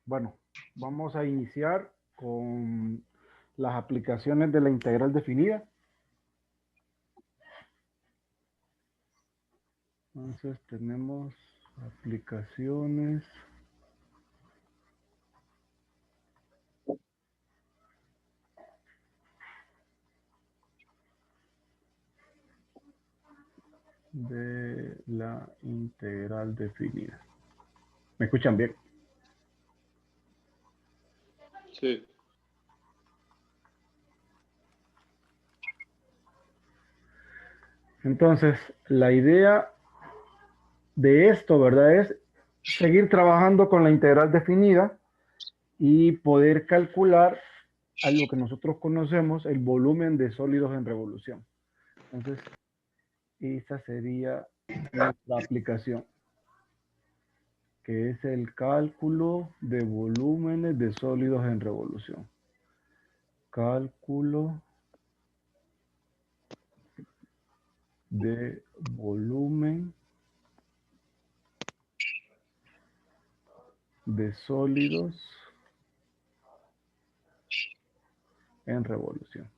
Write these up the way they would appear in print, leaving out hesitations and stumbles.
Bueno, vamos a iniciar con las aplicaciones de la integral definida. Entonces tenemos aplicaciones. De la integral definida. ¿Me escuchan bien? Sí. Entonces, la idea de esto, ¿verdad? Es seguir trabajando con la integral definida y poder calcular a lo que nosotros conocemos el volumen de sólidos en revolución. Entonces, esa sería nuestra aplicación, que es el cálculo de volúmenes de sólidos en revolución. Cálculo de volumen de sólidos en revolución.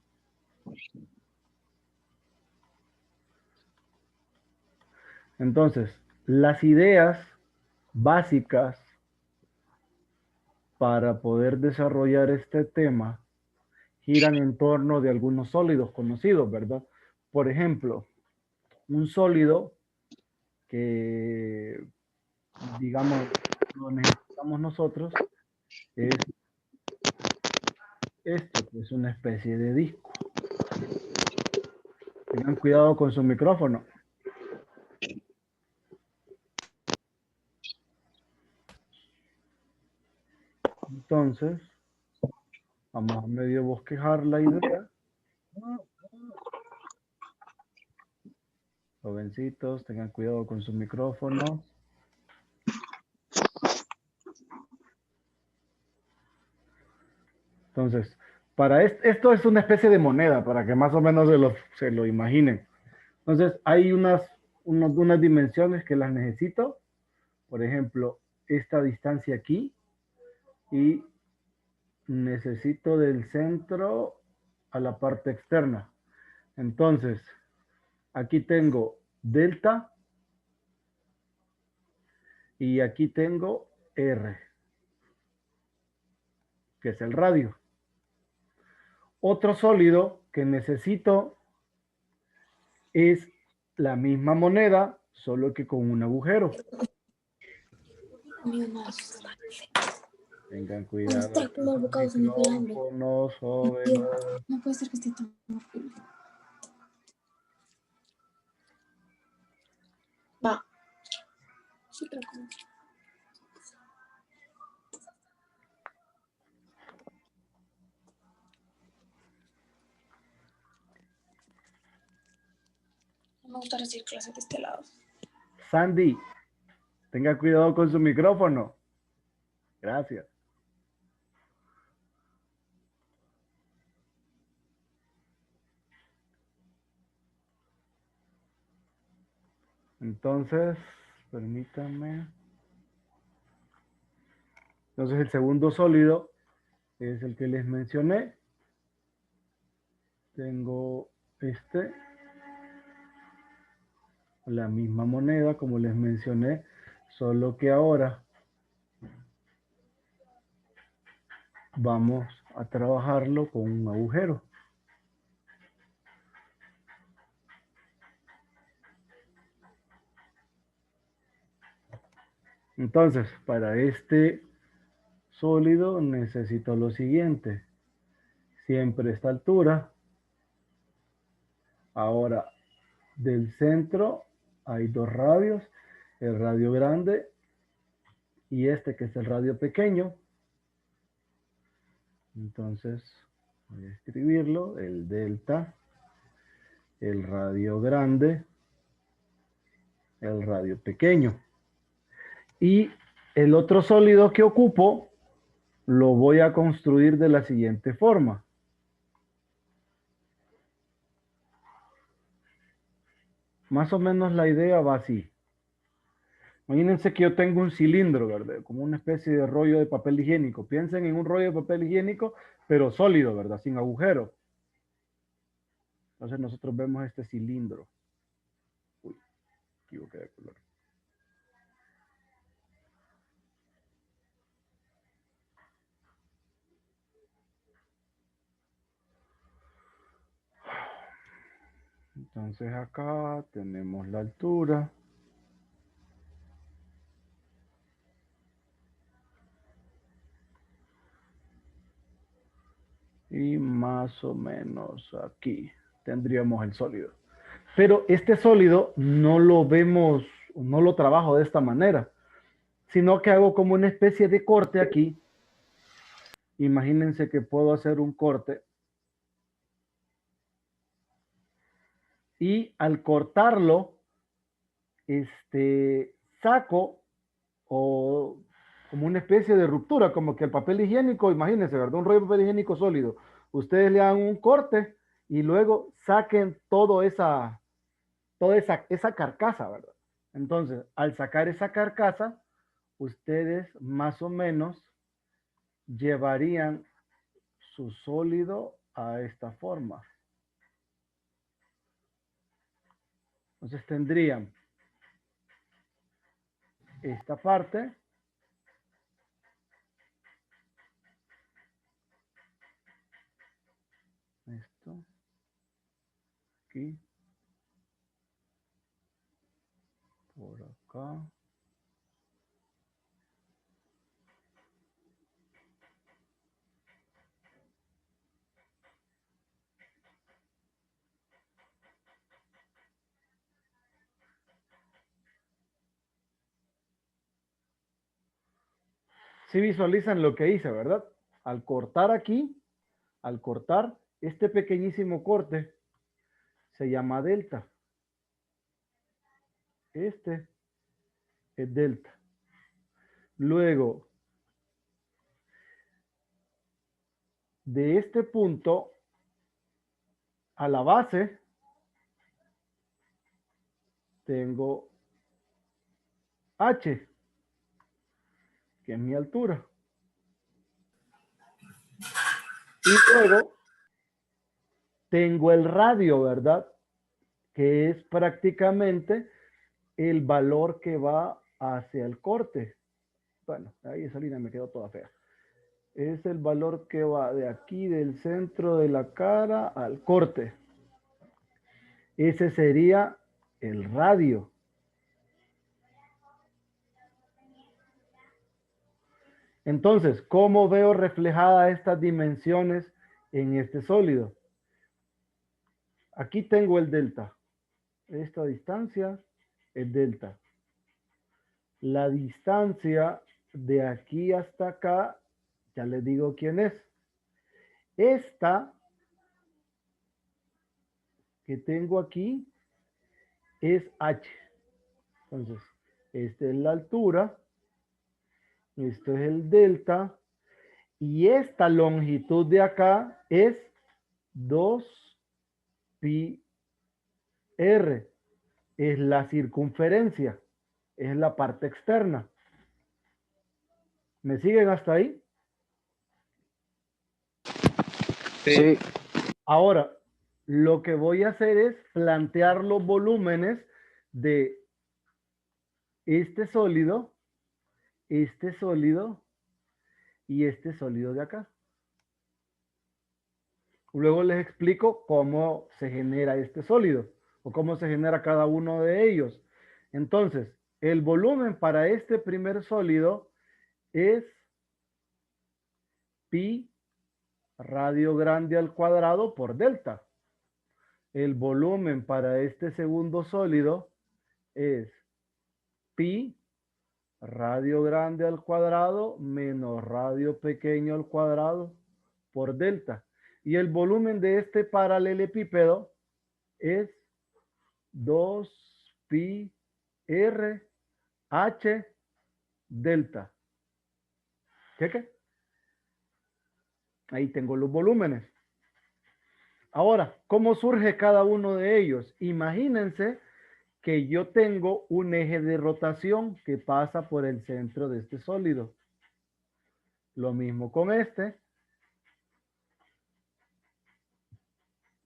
Entonces, las ideas básicas para poder desarrollar este tema giran en torno de algunos sólidos conocidos, ¿verdad? Por ejemplo, un sólido que, digamos, lo necesitamos nosotros es esto, que es una especie de disco. Tengan cuidado con su micrófono. Entonces, vamos a medio bosquejar la idea. Jovencitos, tengan cuidado con su micrófono. Entonces, para esto es una especie de moneda, para que más o menos se lo imaginen. Entonces, hay unas dimensiones que las necesito. Por ejemplo, esta distancia aquí. Y necesito del centro a la parte externa. Entonces, aquí tengo delta. Y aquí tengo R, que es el radio. Otro sólido que necesito es la misma moneda, solo que con un agujero. Tengan cuidado con sus micrófonos, jóvenes. No puede ser que esté tan horrible. Va. Sí, creo que no. No me gusta recibir clases de este lado. Sandy, tenga cuidado con su micrófono. Gracias. Entonces, permítanme. Entonces, el segundo sólido es el que les mencioné. Tengo la misma moneda, como les mencioné, solo que ahora vamos a trabajarlo con un agujero. Entonces, para este sólido necesito lo siguiente. Siempre esta altura. Ahora, del centro hay dos radios. El radio grande y este que es el radio pequeño. Entonces, voy a escribirlo. El delta, el radio grande, el radio pequeño. Y el otro sólido que ocupo lo voy a construir de la siguiente forma. Más o menos la idea va así. Imagínense que yo tengo un cilindro, ¿verdad? Como una especie de rollo de papel higiénico. Piensen en un rollo de papel higiénico, pero sólido, ¿verdad? Sin agujero. Entonces nosotros vemos este cilindro. Uy, equivoqué de color. Entonces acá tenemos la altura. Y más o menos aquí tendríamos el sólido. Pero este sólido no lo vemos, no lo trabajo de esta manera, sino que hago como una especie de corte aquí. Imagínense que puedo hacer un corte y al cortarlo, saco o como una especie de ruptura, como que el papel higiénico, imagínense, ¿verdad? Un rollo de papel higiénico sólido. Ustedes le dan un corte y luego saquen toda esa carcasa, ¿verdad? Entonces, al sacar esa carcasa, ustedes más o menos llevarían su sólido a esta forma. Entonces tendrían esta parte, esto, aquí, por acá. Sí visualizan lo que hice, ¿verdad? Al cortar aquí, al cortar este pequeñísimo corte, se llama delta. Este es delta. Luego, de este punto a la base, tengo H, que es mi altura. Y luego tengo el radio, ¿verdad? Que es prácticamente el valor que va hacia el corte. Bueno, ahí esa línea me quedó toda fea. Es el valor que va de aquí, del centro de la cara al corte. Ese sería el radio. Entonces, ¿cómo veo reflejadas estas dimensiones en este sólido? Aquí tengo el delta. Esta distancia es delta. La distancia de aquí hasta acá, ya les digo quién es. Esta que tengo aquí es H. Entonces, esta es la altura, esto es el delta, y esta longitud de acá es 2 pi r. Es la circunferencia, es la parte externa. ¿Me siguen hasta ahí? Sí. Ahora, lo que voy a hacer es plantear los volúmenes de este sólido y este sólido de acá. Luego les explico cómo se genera este sólido o cómo se genera cada uno de ellos. Entonces, el volumen para este primer sólido es pi radio grande al cuadrado por delta. El volumen para este segundo sólido es pi radio grande al cuadrado menos radio pequeño al cuadrado por delta. Y el volumen de este paralelepípedo es 2 pi r h delta. ¿Qué? Ahí tengo los volúmenes. Ahora, ¿cómo surge cada uno de ellos? Imagínense que yo tengo un eje de rotación que pasa por el centro de este sólido. Lo mismo con este.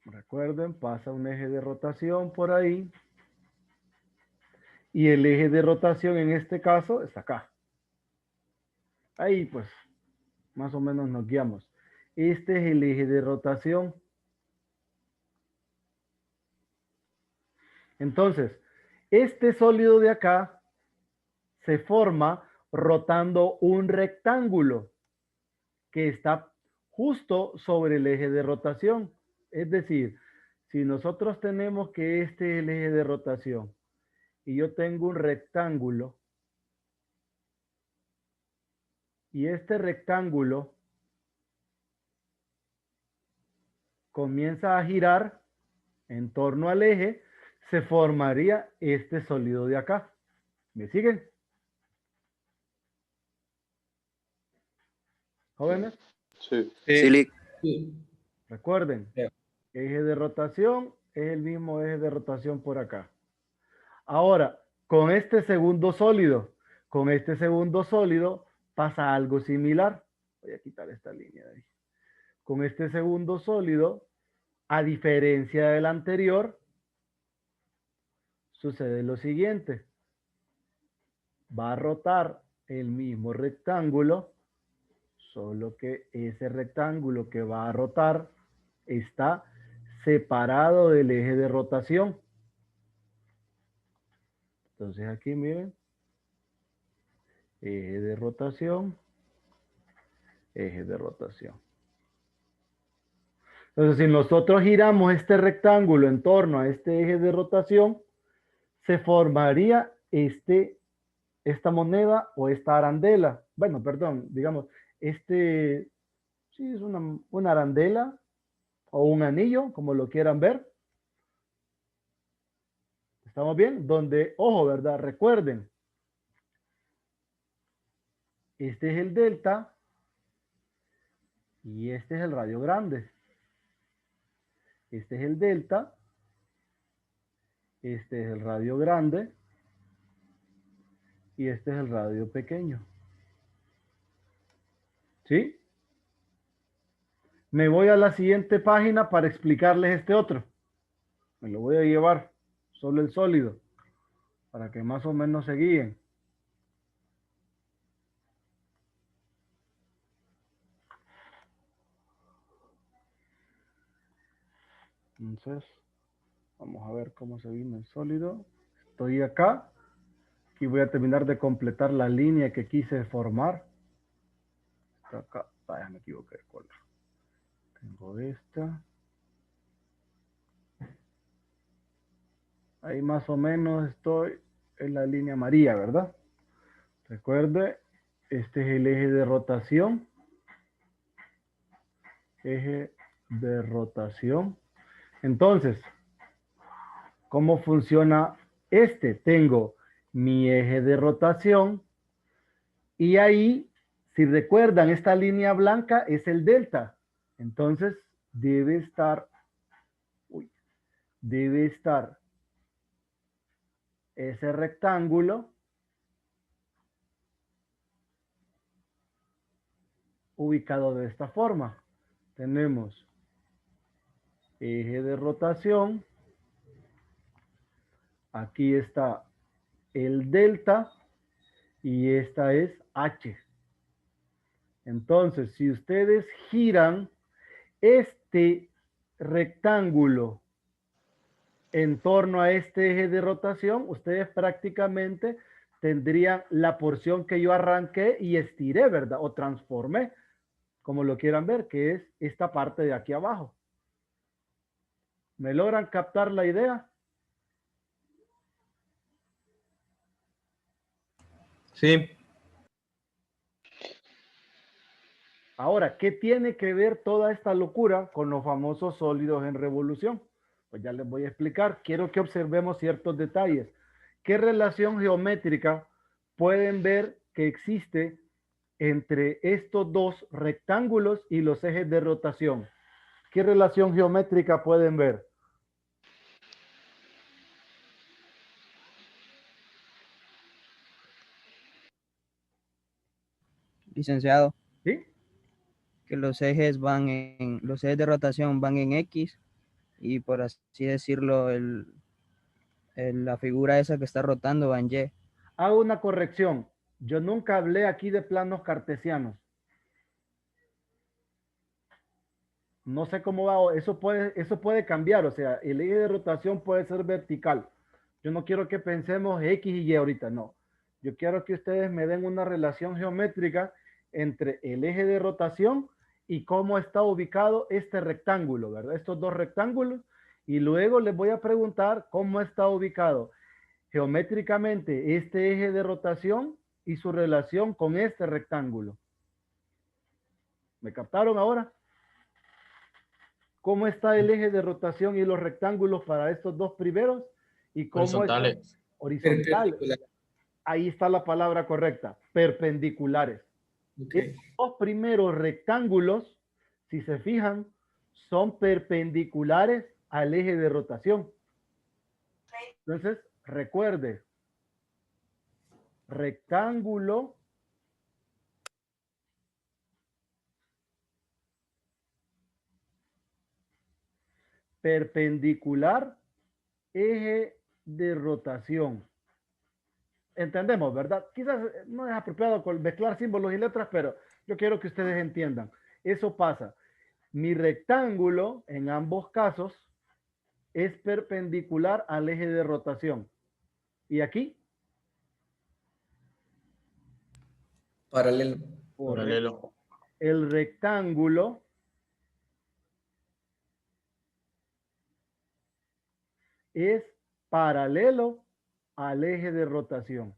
Recuerden, pasa un eje de rotación por ahí. Y el eje de rotación en este caso está acá. Ahí pues, más o menos nos guiamos. Este es el eje de rotación. Entonces, este sólido de acá se forma rotando un rectángulo que está justo sobre el eje de rotación. Es decir, si nosotros tenemos que este es el eje de rotación y yo tengo un rectángulo y este rectángulo comienza a girar en torno al eje, se formaría este sólido de acá. ¿Me siguen? ¿Jóvenes? Sí. Sí. Recuerden, Sí. eje de rotación es el mismo eje de rotación por acá. Ahora, con este segundo sólido pasa algo similar. Voy a quitar esta línea de ahí. Con este segundo sólido, a diferencia del anterior, sucede lo siguiente. Va a rotar el mismo rectángulo, solo que ese rectángulo que va a rotar está separado del eje de rotación. Entonces aquí miren, eje de rotación, eje de rotación. Entonces si nosotros giramos este rectángulo en torno a este eje de rotación, se formaría esta moneda o esta arandela. Bueno, perdón, digamos, sí es una arandela o un anillo, como lo quieran ver. ¿Estamos bien? Donde, ojo, ¿verdad? Recuerden, este es el delta y este es el radio grande. Este es el delta, este es el radio grande y este es el radio pequeño. ¿Sí? Me voy a la siguiente página para explicarles este otro. Me lo voy a llevar, solo el sólido, para que más o menos se guíen. Entonces, vamos a ver cómo se vino el sólido. Estoy acá. Aquí voy a terminar de completar la línea que quise formar. Está acá. Vaya, me equivoqué de color. Tengo esta. Ahí más o menos estoy en la línea amarilla, ¿verdad? Recuerde, este es el eje de rotación. Eje de rotación. Entonces, ¿cómo funciona este? Tengo mi eje de rotación y ahí, si recuerdan, esta línea blanca es el delta. Entonces, debe estar ese rectángulo ubicado de esta forma. Tenemos eje de rotación. Aquí está el delta y esta es H. Entonces, si ustedes giran este rectángulo en torno a este eje de rotación, ustedes prácticamente tendrían la porción que yo arranqué y estiré, ¿verdad? O transformé, como lo quieran ver, que es esta parte de aquí abajo. ¿Me logran captar la idea? Sí. Ahora, ¿qué tiene que ver toda esta locura con los famosos sólidos en revolución? Pues ya les voy a explicar. Quiero que observemos ciertos detalles. ¿Qué relación geométrica pueden ver que existe entre estos dos rectángulos y los ejes de rotación? ¿Qué relación geométrica pueden ver? licenciado, ¿Sí? que los ejes de rotación van en X y por así decirlo, la figura esa que está rotando va en Y. Hago una corrección. Yo nunca hablé aquí de planos cartesianos. No sé cómo va, eso puede cambiar, o sea, el eje de rotación puede ser vertical. Yo no quiero que pensemos X y Y ahorita, no. Yo quiero que ustedes me den una relación geométrica entre el eje de rotación y cómo está ubicado este rectángulo, ¿verdad? Estos dos rectángulos. Y luego les voy a preguntar cómo está ubicado geométricamente este eje de rotación y su relación con este rectángulo. ¿Me captaron ahora? ¿Cómo está el eje de rotación y los rectángulos para estos dos primeros? Y cómo está Horizontales. horizontal. Ahí está la palabra correcta, perpendiculares. Ok. Estos dos primeros rectángulos, si se fijan, son perpendiculares al eje de rotación. Entonces, recuerde, rectángulo perpendicular, eje de rotación. Entendemos, ¿verdad? Quizás no es apropiado mezclar símbolos y letras, pero yo quiero que ustedes entiendan. Eso pasa. Mi rectángulo, en ambos casos, es perpendicular al eje de rotación. ¿Y aquí? Paralelo. Paralelo. El rectángulo es paralelo al eje de rotación.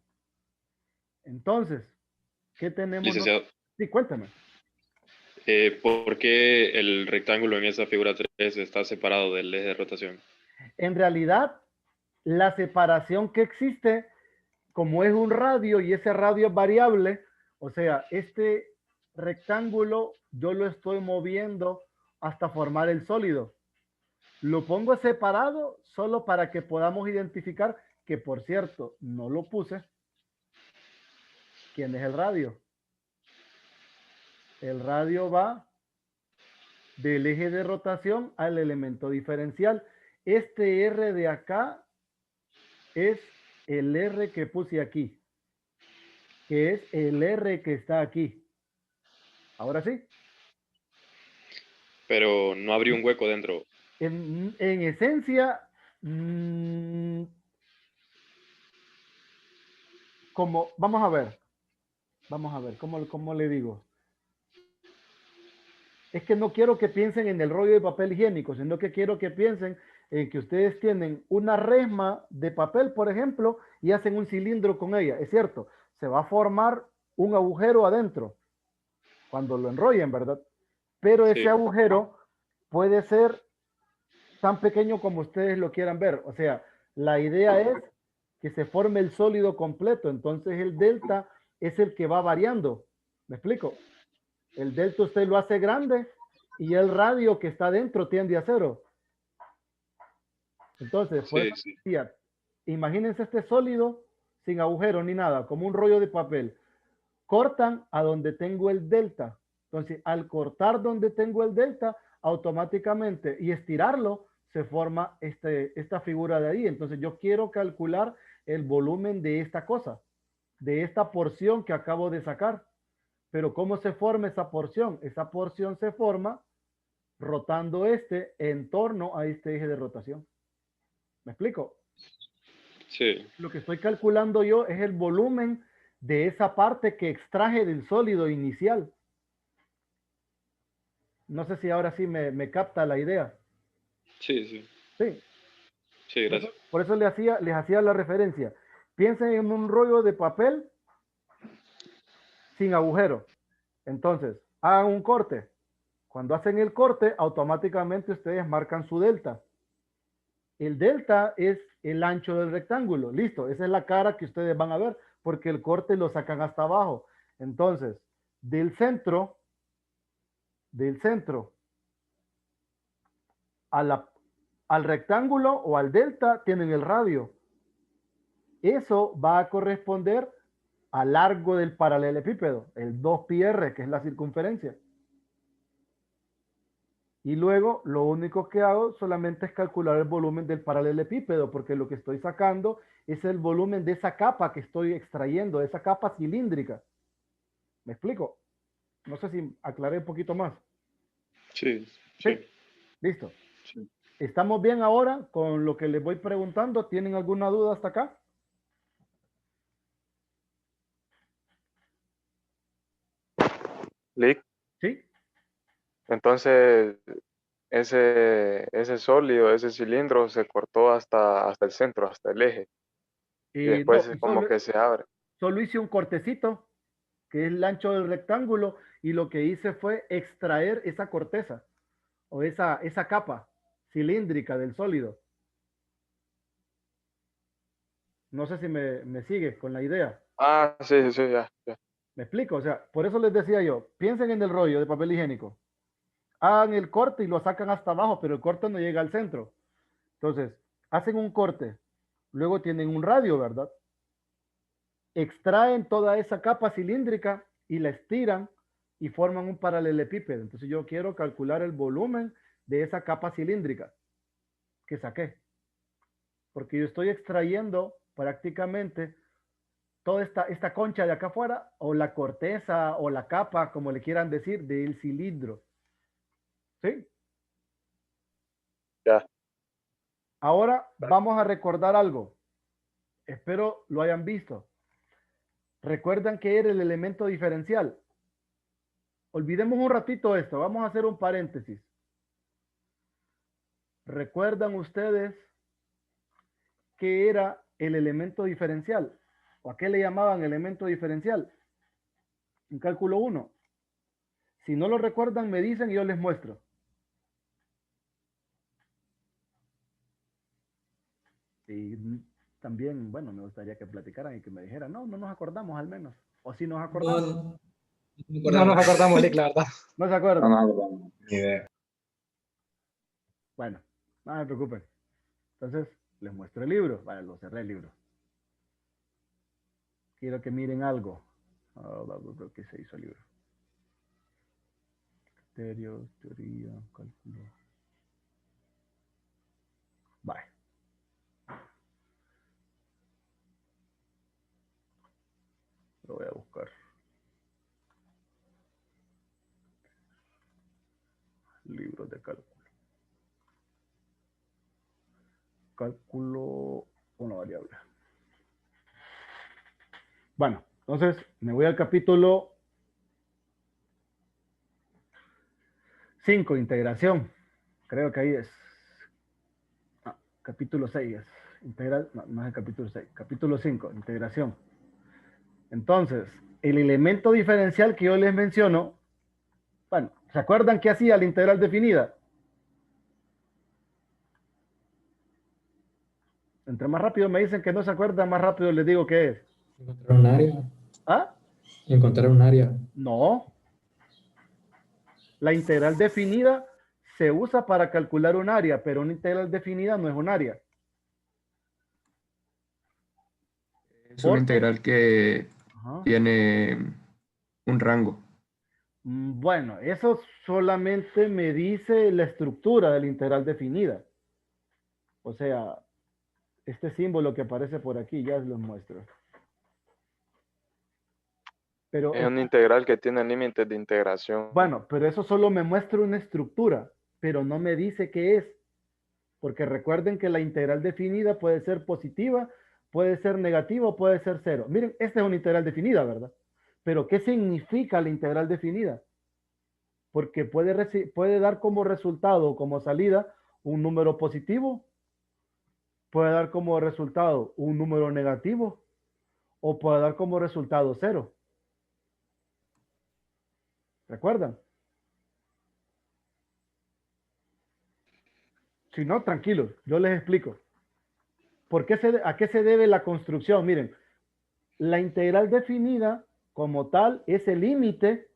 Entonces, ¿qué tenemos? Licenciado, Sí, cuéntame. ¿por qué el rectángulo en esa figura 3 está separado del eje de rotación? En realidad, la separación que existe, como es un radio y ese radio es variable, o sea, este rectángulo yo lo estoy moviendo hasta formar el sólido. Lo pongo separado solo para que podamos identificar que, por cierto, no lo puse. ¿Quién es el radio? El radio va del eje de rotación al elemento diferencial. Este R de acá es el R que puse aquí, que es el R que está aquí. Ahora sí. Pero no abrió un hueco dentro. En esencia, como, vamos a ver, ¿cómo le digo? Es que no quiero que piensen en el rollo de papel higiénico, sino que quiero que piensen en que ustedes tienen una resma de papel, por ejemplo, y hacen un cilindro con ella. Es cierto, se va a formar un agujero adentro cuando lo enrollen, ¿verdad? Pero ese Sí. agujero puede ser tan pequeño como ustedes lo quieran ver. O sea, la idea es que se forme el sólido completo. Entonces el delta es el que va variando. ¿Me explico? El delta usted lo hace grande y el radio que está dentro tiende a cero. Entonces, por eso Sí. decía, imagínense este sólido sin agujero ni nada, como un rollo de papel. Cortan a donde tengo el delta. Entonces, al cortar donde tengo el delta, automáticamente y estirarlo, se forma esta figura de ahí. Entonces, yo quiero calcular el volumen de esta cosa, de esta porción que acabo de sacar. Pero ¿cómo se forma esa porción? Esa porción se forma rotando en torno a este eje de rotación. ¿Me explico? Sí. Lo que estoy calculando yo es el volumen de esa parte que extraje del sólido inicial. No sé si ahora sí me capta la idea. Sí. Sí. Sí, gracias. Por eso les hacía la referencia. Piensen en un rollo de papel sin agujero. Entonces, hagan un corte. Cuando hacen el corte, automáticamente ustedes marcan su delta. El delta es el ancho del rectángulo. Listo, esa es la cara que ustedes van a ver, porque el corte lo sacan hasta abajo. Entonces, del centro al rectángulo o al delta tienen el radio. Eso va a corresponder a largo del paralelepípedo, el 2πr, que es la circunferencia. Y luego lo único que hago solamente es calcular el volumen del paralelepípedo, porque lo que estoy sacando es el volumen de esa capa que estoy extrayendo, de esa capa cilíndrica. ¿Me explico? No sé si aclaré un poquito más. Sí, Sí, sí. listo. Sí. ¿Estamos bien ahora con lo que les voy preguntando? ¿Tienen alguna duda hasta acá? Lick, Sí. entonces ese sólido, ese cilindro se cortó hasta el centro, hasta el eje, y No, después es como que se abre. solo hice un cortecito, que es el ancho del rectángulo, y lo que hice fue extraer esa corteza o esa capa cilíndrica del sólido. No sé si me sigue con la idea. Ah, sí, sí, ya. ¿Me explico? O sea, por eso les decía yo, piensen en el rollo de papel higiénico. Hagan el corte y lo sacan hasta abajo, pero el corte no llega al centro. Entonces, hacen un corte, luego tienen un radio, ¿verdad? Extraen toda esa capa cilíndrica y la estiran y forman un paralelepípedo. Entonces yo quiero calcular el volumen de esa capa cilíndrica que saqué. Porque yo estoy extrayendo prácticamente toda esta concha de acá afuera, o la corteza, o la capa, como le quieran decir, del cilindro. ¿Sí? Ya. Ahora vamos a recordar algo. Espero lo hayan visto. ¿Recuerdan que era el elemento diferencial? Olvidemos un ratito esto. Vamos a hacer un paréntesis. ¿Recuerdan ustedes qué era el elemento diferencial? ¿O a qué le llamaban elemento diferencial? En cálculo 1. Si no lo recuerdan, me dicen y yo les muestro. Y también, bueno, me gustaría que platicaran y que me dijeran, no nos acordamos al menos. O si nos acordamos. No nos acordamos, Lick, la verdad. ¿No se acuerdan? No, ni idea. Bueno, no me preocupen. Entonces, les muestro el libro. Vale, lo cerré el libro. Quiero que miren algo. ¿Qué se hizo el libro? Criterios, teoría, cálculo. Vale. Lo voy a buscar. Libros de cálculo. Cálculo una variable. Bueno, entonces me voy al capítulo 5, integración. Creo que ahí es. Capítulo 6 es. Integral, no es el capítulo 6. Capítulo 5, integración. Entonces, el elemento diferencial que yo les menciono, bueno, ¿se acuerdan qué hacía la integral definida? Entre más rápido me dicen que no se acuerdan, más rápido les digo qué es. Encontrar un área. ¿Ah? Encontrar un área. No. La integral definida se usa para calcular un área, pero una integral definida no es un área. Es una integral que Ajá. tiene un rango. Bueno, eso solamente me dice la estructura de la integral definida. O sea, este símbolo que aparece por aquí, ya los muestro. Pero Es una integral que tiene límites de integración. bueno, pero eso solo me muestra una estructura, pero no me dice qué es. Porque recuerden que la integral definida puede ser positiva, puede ser negativa o puede ser cero. Miren, esta es una integral definida, ¿verdad? Pero ¿qué significa la integral definida? Porque puede dar como resultado o como salida un número positivo, puede dar como resultado un número negativo o puede dar como resultado cero. ¿Recuerdan? Si no, tranquilos, yo les explico. ¿A qué se debe la construcción? Miren, la integral definida como tal es el límite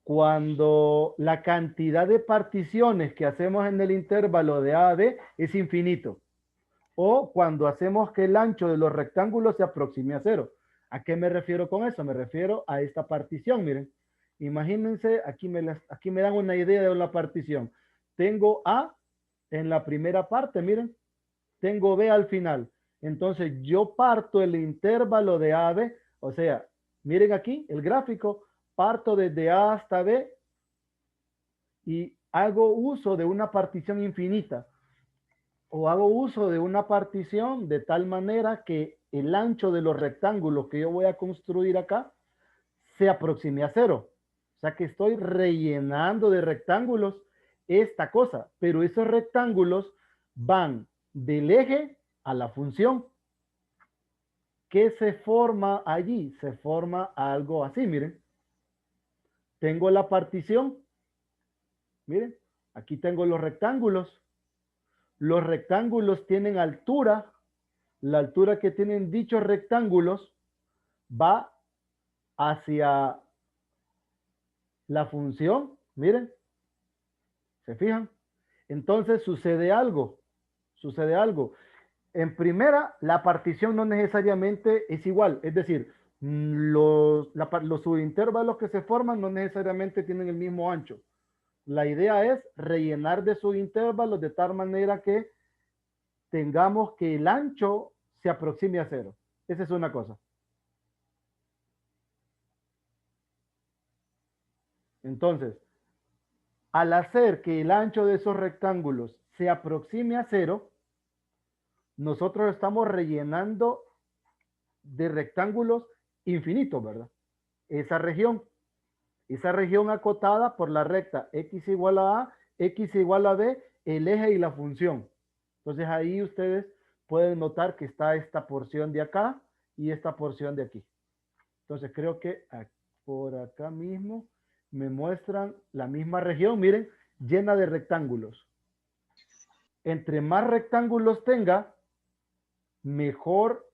cuando la cantidad de particiones que hacemos en el intervalo de A a B es infinito. O cuando hacemos que el ancho de los rectángulos se aproxime a cero. ¿A qué me refiero con eso? Me refiero a esta partición, miren. Imagínense, aquí me dan una idea de la partición. Tengo A en la primera parte, miren. Tengo B al final. Entonces yo parto el intervalo de A a B. O sea, miren aquí el gráfico. Parto desde A hasta B y hago uso de una partición infinita. O hago uso de una partición de tal manera que el ancho de los rectángulos que yo voy a construir acá se aproxime a cero. O sea que estoy rellenando de rectángulos esta cosa, pero esos rectángulos van del eje a la función. ¿Qué se forma allí? Se forma algo así, miren. Tengo la partición. Miren, aquí tengo los rectángulos. Los rectángulos tienen altura. La altura que tienen dichos rectángulos va hacia la función. Miren, ¿se fijan? Entonces sucede algo. Sucede algo. En primera, la partición no necesariamente es igual. Es decir, los subintervalos que se forman no necesariamente tienen el mismo ancho. La idea es rellenar de subintervalos de tal manera que tengamos que el ancho se aproxime a cero. Esa es una cosa. Entonces, al hacer que el ancho de esos rectángulos se aproxime a cero, nosotros estamos rellenando de rectángulos infinitos, ¿verdad? Esa región acotada por la recta x igual a A, x igual a B, el eje y la función. Entonces ahí ustedes pueden notar que está esta porción de acá y esta porción de aquí. Entonces creo que por acá mismo me muestran la misma región, miren, llena de rectángulos. Entre más rectángulos tenga, mejor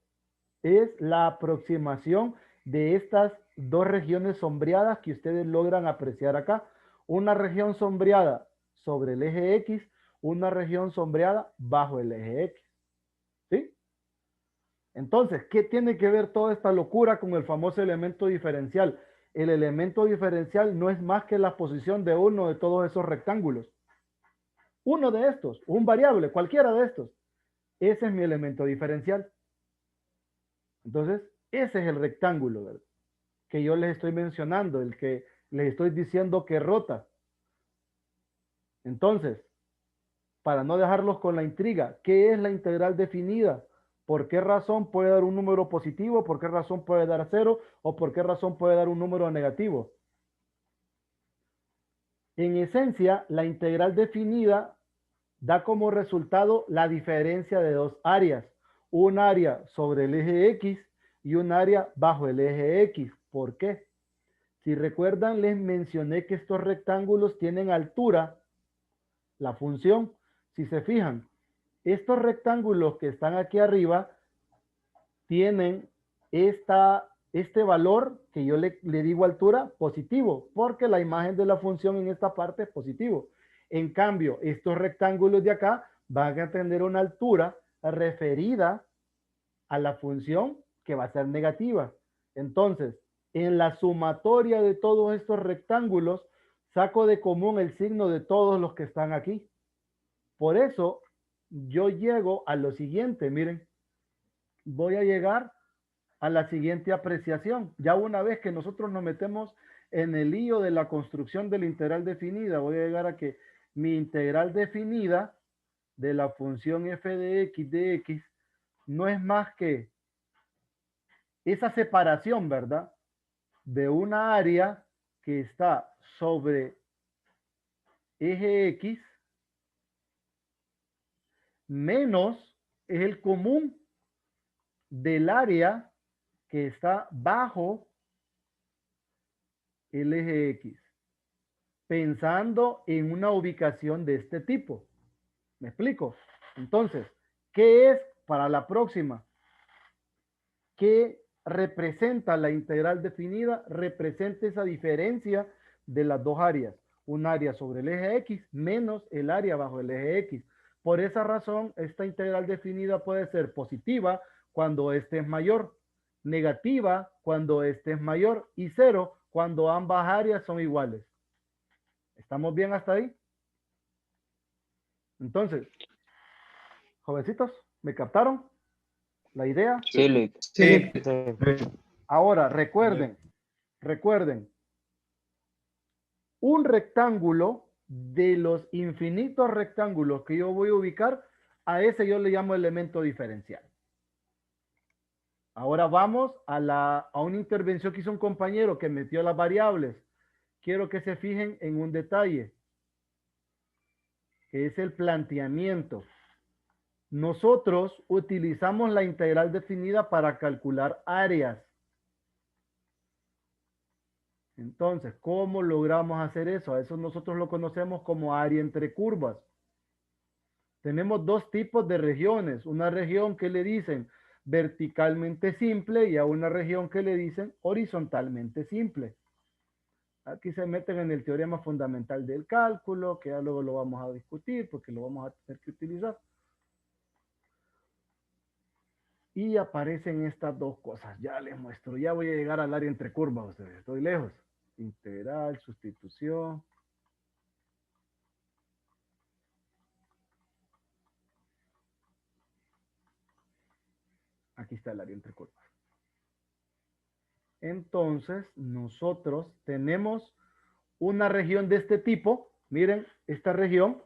es la aproximación de estas dos regiones sombreadas que ustedes logran apreciar acá. Una región sombreada sobre el eje X, una región sombreada bajo el eje X. ¿Sí? Entonces, ¿qué tiene que ver toda esta locura con el famoso elemento diferencial? El elemento diferencial no es más que la posición de uno de todos esos rectángulos. Uno de estos, un variable, cualquiera de estos. Ese es mi elemento diferencial. Entonces, ese es el rectángulo, ¿verdad?, que yo les estoy mencionando, el que les estoy diciendo que rota. Entonces, para no dejarlos con la intriga, ¿qué es la integral definida? ¿Por qué razón puede dar un número positivo? ¿Por qué razón puede dar 0? ¿O por qué razón puede dar un número negativo? En esencia, la integral definida da como resultado la diferencia de dos áreas. Un área sobre el eje X y un área bajo el eje X. ¿Por qué? Si recuerdan, les mencioné que estos rectángulos tienen altura, la función. Si se fijan, estos rectángulos que están aquí arriba tienen este valor que yo le digo altura positivo, porque la imagen de la función en esta parte es positivo. En cambio, estos rectángulos de acá van a tener una altura referida a la función que va a ser negativa. Entonces, en la sumatoria de todos estos rectángulos, saco de común el signo de todos los que están aquí. Por eso, yo llego a lo siguiente, miren, voy a llegar a la siguiente apreciación. Ya una vez que nosotros nos metemos en el lío de la construcción de la integral definida, voy a llegar a que mi integral definida de la función f de x no es más que esa separación, ¿verdad?, de una área que está sobre eje X menos es el común del área que está bajo el eje X, pensando en una ubicación de este tipo. ¿Me explico? Entonces, ¿qué es para la próxima? ¿Qué representa la integral definida? Representa esa diferencia de las dos áreas. Un área sobre el eje X menos el área bajo el eje X. Por esa razón, esta integral definida puede ser positiva cuando este es mayor. negativa cuando este es mayor y 0 cuando ambas áreas son iguales. ¿Estamos bien hasta ahí? Entonces, jovencitos, ¿me captaron la idea? Sí, Luis. Sí. Ahora, recuerden, un rectángulo de los infinitos rectángulos que yo voy a ubicar, a ese yo le llamo elemento diferencial. Ahora vamos a una intervención que hizo un compañero que metió las variables. Quiero que se fijen en un detalle, que es el planteamiento. Nosotros utilizamos la integral definida para calcular áreas. Entonces, ¿cómo logramos hacer eso? A eso nosotros lo conocemos como área entre curvas. Tenemos dos tipos de regiones. Una región que le dicen verticalmente simple y a una región que le dicen horizontalmente simple. Aquí se meten en el teorema fundamental del cálculo, que ya luego lo vamos a discutir porque lo vamos a tener que utilizar. Y aparecen estas dos cosas. Ya les muestro. Ya voy a llegar al área entre curvas. Ustedes. Estoy lejos. Integral, sustitución. Aquí está el área entre curvas. Entonces, nosotros tenemos una región de este tipo. Miren, esta región.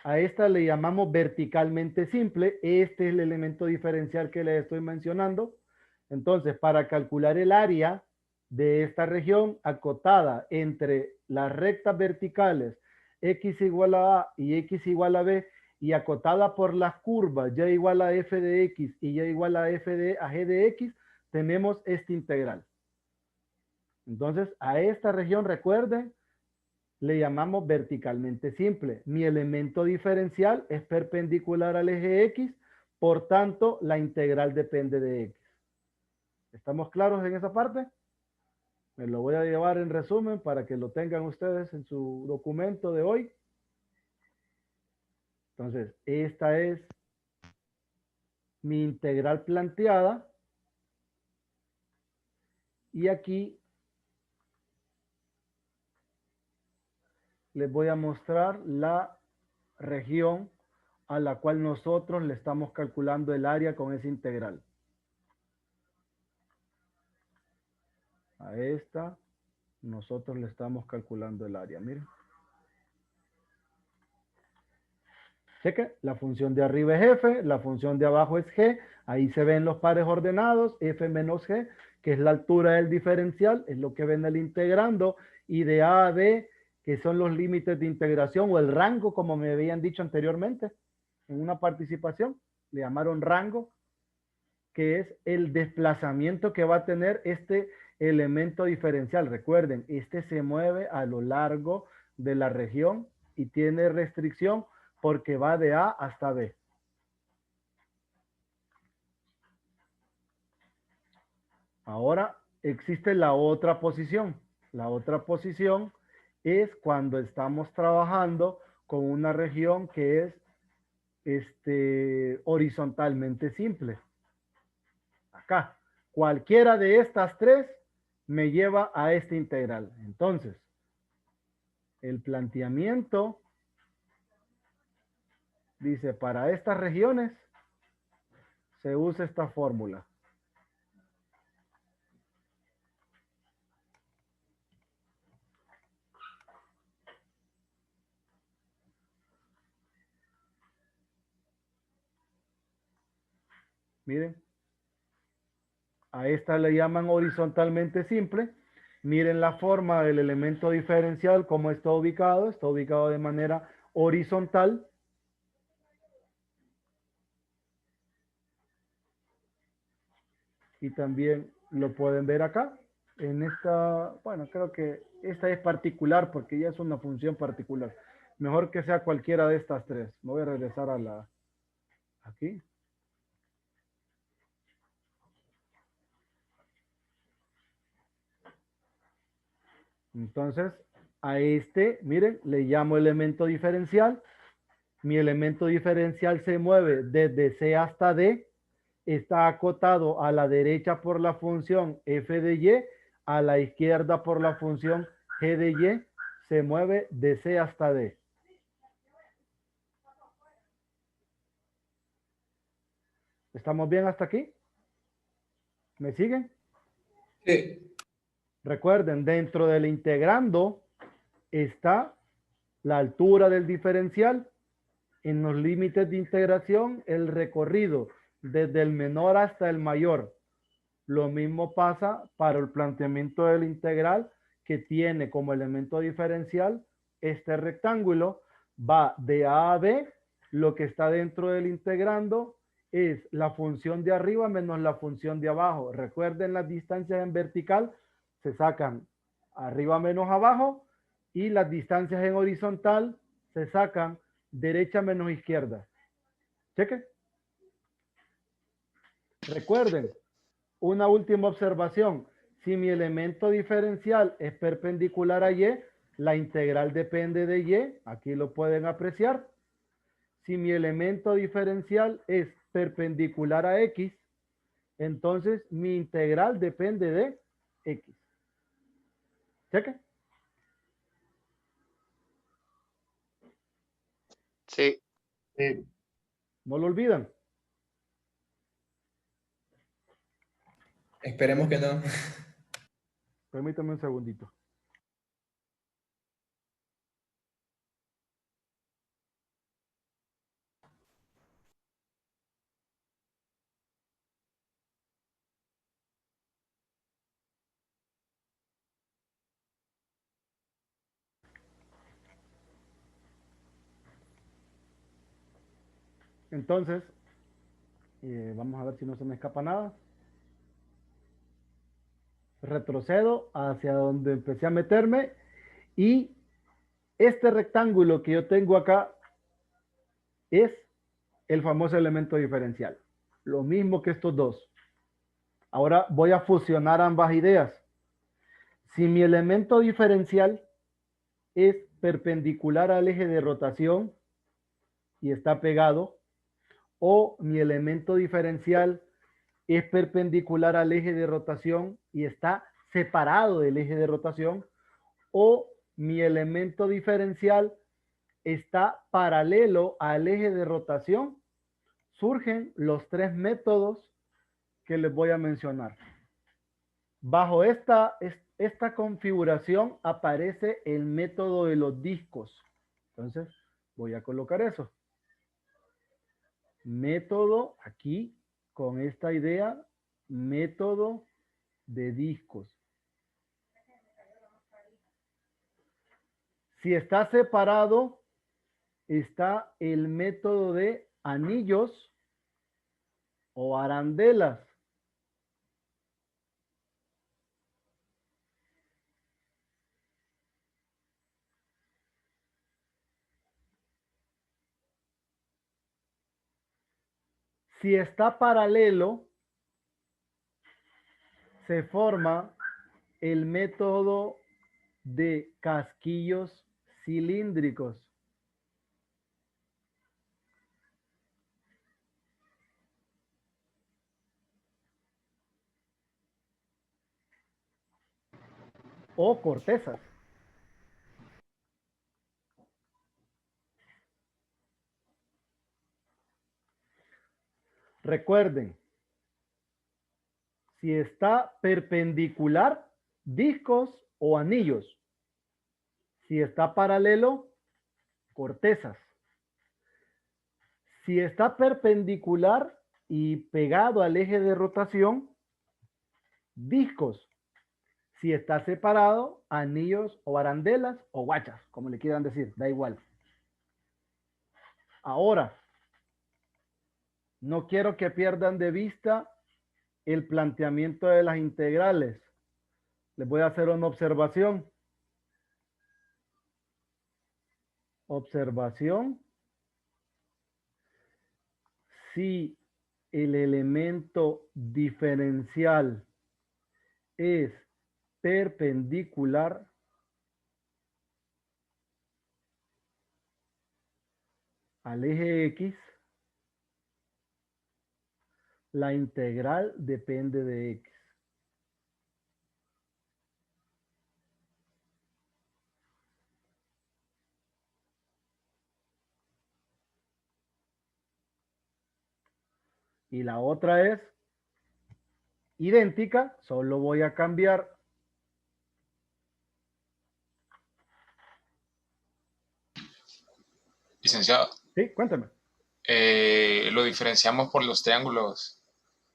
A esta le llamamos verticalmente simple. Este es el elemento diferencial que les estoy mencionando. Entonces, para calcular el área de esta región acotada entre las rectas verticales x igual a A y x igual a B y acotada por las curvas y igual a f de x y y igual a f de a g de x, tenemos esta integral. Entonces, a esta región, recuerden, le llamamos verticalmente simple. Mi elemento diferencial es perpendicular al eje X, por tanto, la integral depende de X. ¿Estamos claros en esa parte? Me lo voy a llevar en resumen para que lo tengan ustedes en su documento de hoy. Entonces, esta es mi integral planteada. Y aquí les voy a mostrar la región a la cual nosotros le estamos calculando el área con esa integral. A esta nosotros le estamos calculando el área, miren. Cheque, la función de arriba es f, la función de abajo es g, ahí se ven los pares ordenados, f menos g, que es la altura del diferencial, es lo que ven el integrando, y de a a b, que son los límites de integración o el rango, como me habían dicho anteriormente, en una participación, le llamaron rango, que es el desplazamiento que va a tener este elemento diferencial. Recuerden, este se mueve a lo largo de la región y tiene restricción porque va de A hasta B. Ahora existe la otra posición. La otra posición es cuando estamos trabajando con una región que es horizontalmente simple. Acá, cualquiera de estas tres me lleva a esta integral. Entonces, el planteamiento dice, para estas regiones se usa esta fórmula. Miren. A esta le llaman horizontalmente simple. Miren la forma del elemento diferencial, cómo está ubicado. Está ubicado de manera horizontal. Y también lo pueden ver acá. En esta, bueno, creo que esta es particular porque ya es una función particular. Mejor que sea cualquiera de estas tres. Me voy a regresar a la, aquí. Entonces, a este, miren, le llamo elemento diferencial. Mi elemento diferencial se mueve desde C hasta D está acotado a la derecha por la función f de y, a la izquierda por la función g de y, se mueve de C hasta D. ¿Estamos bien hasta aquí? ¿Me siguen? Sí. Recuerden, dentro del integrando está la altura del diferencial. En los límites de integración, el recorrido desde el menor hasta el mayor. Lo mismo pasa para el planteamiento del integral, que tiene como elemento diferencial este rectángulo. Va de A a B. Lo que está dentro del integrando es la función de arriba menos la función de abajo. Recuerden, las distancias en vertical se sacan arriba menos abajo, y las distancias en horizontal se sacan derecha menos izquierda. Cheque. Recuerden, una última observación. Si mi elemento diferencial es perpendicular a y, la integral depende de y. Aquí lo pueden apreciar. Si mi elemento diferencial es perpendicular a x, entonces mi integral depende de x. ¿Cheque? Sí. No lo olvidan. Esperemos que no. Permítame un segundito. Entonces, vamos a ver si no se me escapa nada. Retrocedo hacia donde empecé a meterme, y este rectángulo que yo tengo acá es el famoso elemento diferencial. Lo mismo que estos dos. Ahora voy a fusionar ambas ideas. Si mi elemento diferencial es perpendicular al eje de rotación y está pegado, o mi elemento diferencial es perpendicular al eje de rotación y está separado del eje de rotación, o mi elemento diferencial está paralelo al eje de rotación, surgen los tres métodos que les voy a mencionar. Bajo esta configuración aparece el método de los discos. Entonces, voy a colocar eso. Método aquí, con esta idea, método de discos. Si está separado, está el método de anillos o arandelas. Si está paralelo, se forma el método de casquillos cilíndricos. O cortezas. Recuerden, si está perpendicular, discos o anillos. Si está paralelo, cortezas. Si está perpendicular y pegado al eje de rotación, discos. Si está separado, anillos o arandelas o guachas, como le quieran decir, da igual. Ahora, no quiero que pierdan de vista el planteamiento de las integrales. Les voy a hacer una observación. Observación. Si el elemento diferencial es perpendicular al eje X, La integral depende de X. Y la otra es idéntica, solo voy a cambiar. Licenciado, Sí, cuéntame. lo diferenciamos por los triángulos,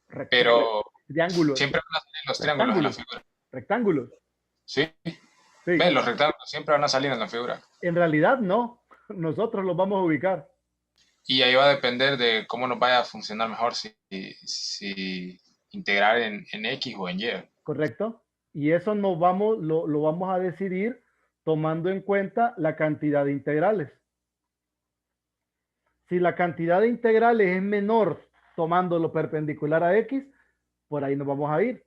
Rectángulos. pero Triángulos. siempre van a salir los triángulos en la figura. Rectángulos. ¿Sí? Sí. Ve, los rectángulos siempre van a salir en la figura. En realidad no. Nosotros los vamos a ubicar. Y ahí va a depender de cómo nos vaya a funcionar mejor si integrar en X o en Y. Correcto. Y eso lo vamos a decidir tomando en cuenta la cantidad de integrales. Si la cantidad de integrales es menor tomándolo perpendicular a X, por ahí nos vamos a ir.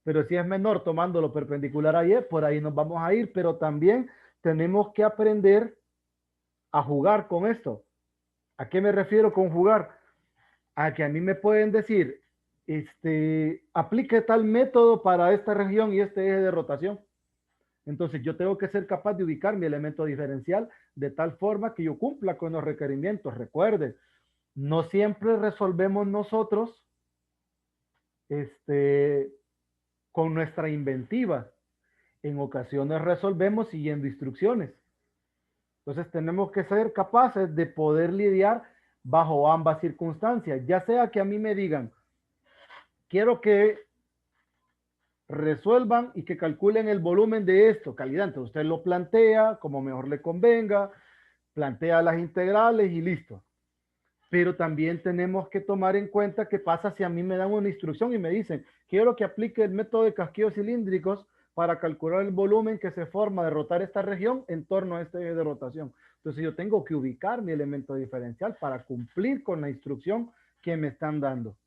Pero si es menor tomándolo perpendicular a Y, por ahí nos vamos a ir. Pero también tenemos que aprender a jugar con esto. ¿A qué me refiero con jugar? A que a mí me pueden decir, aplique tal método para esta región y este eje de rotación. Entonces yo tengo que ser capaz de ubicar mi elemento diferencial de tal forma que yo cumpla con los requerimientos. Recuerde, no siempre resolvemos nosotros con nuestra inventiva. En ocasiones resolvemos siguiendo instrucciones. Entonces tenemos que ser capaces de poder lidiar bajo ambas circunstancias, ya sea que a mí me digan, quiero que resuelvan y que calculen el volumen de esto, calidad. Entonces usted lo plantea como mejor le convenga, plantea las integrales y listo. Pero también tenemos que tomar en cuenta qué pasa si a mí me dan una instrucción y me dicen, quiero que aplique el método de casquillos cilíndricos para calcular el volumen que se forma de rotar esta región en torno a este eje de rotación. Entonces yo tengo que ubicar mi elemento diferencial para cumplir con la instrucción que me están dando.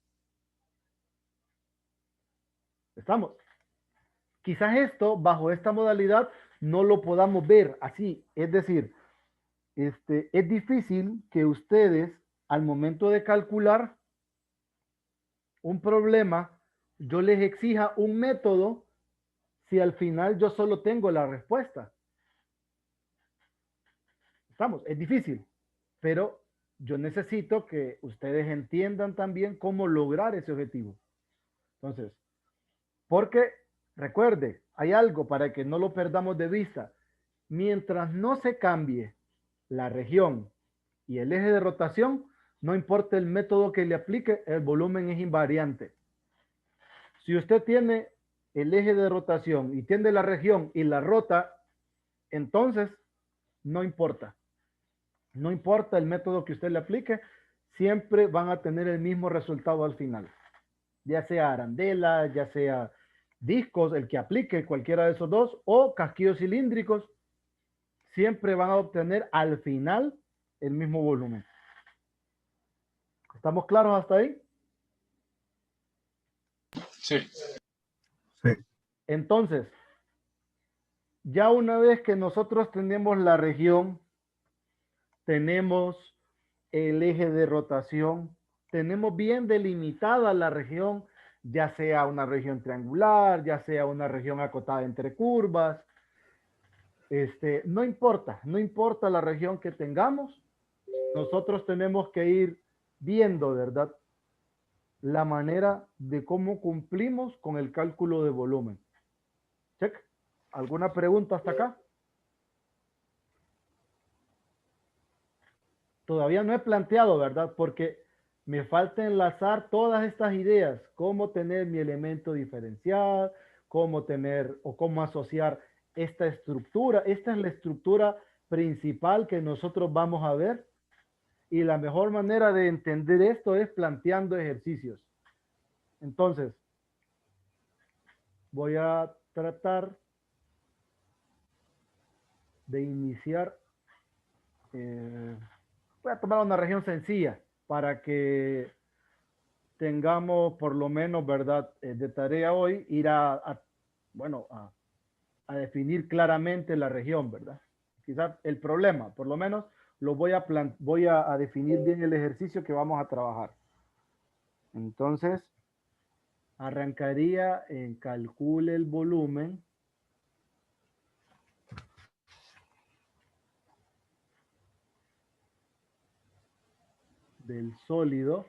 ¿Estamos? Quizás esto, bajo esta modalidad, no lo podamos ver así. Es decir, es difícil que ustedes, al momento de calcular un problema, yo les exija un método si al final yo solo tengo la respuesta. Estamos, es difícil, pero yo necesito que ustedes entiendan también cómo lograr ese objetivo. Entonces, porque recuerde, hay algo para que no lo perdamos de vista. Mientras no se cambie la región y el eje de rotación, no importa el método que le aplique, el volumen es invariante. Si usted tiene el eje de rotación y tiene la región y la rota, entonces no importa. No importa el método que usted le aplique, siempre van a tener el mismo resultado al final. Ya sea arandela, ya sea discos, el que aplique cualquiera de esos dos, o casquillos cilíndricos, siempre van a obtener al final el mismo volumen. ¿Estamos claros hasta ahí? Sí. Sí. Entonces, ya una vez que nosotros tenemos la región, tenemos el eje de rotación, tenemos bien delimitada la región, ya sea una región triangular, ya sea una región acotada entre curvas, no importa la región que tengamos, nosotros tenemos que ir viendo, ¿verdad?, la manera de cómo cumplimos con el cálculo de volumen. Check. ¿Alguna pregunta hasta acá? Todavía no he planteado, ¿verdad? Porque me falta enlazar todas estas ideas, cómo tener mi elemento diferencial, cómo tener o cómo asociar esta estructura. Esta es la estructura principal que nosotros vamos a ver. Y la mejor manera de entender esto es planteando ejercicios. Entonces, voy a tratar de iniciar. Voy a tomar una región sencilla para que tengamos por lo menos, ¿verdad?, de tarea hoy ir a definir claramente la región, ¿verdad? Quizás el problema, por lo menos, lo voy a definir bien el ejercicio que vamos a trabajar. Entonces, arrancaría en calcule el volumen del sólido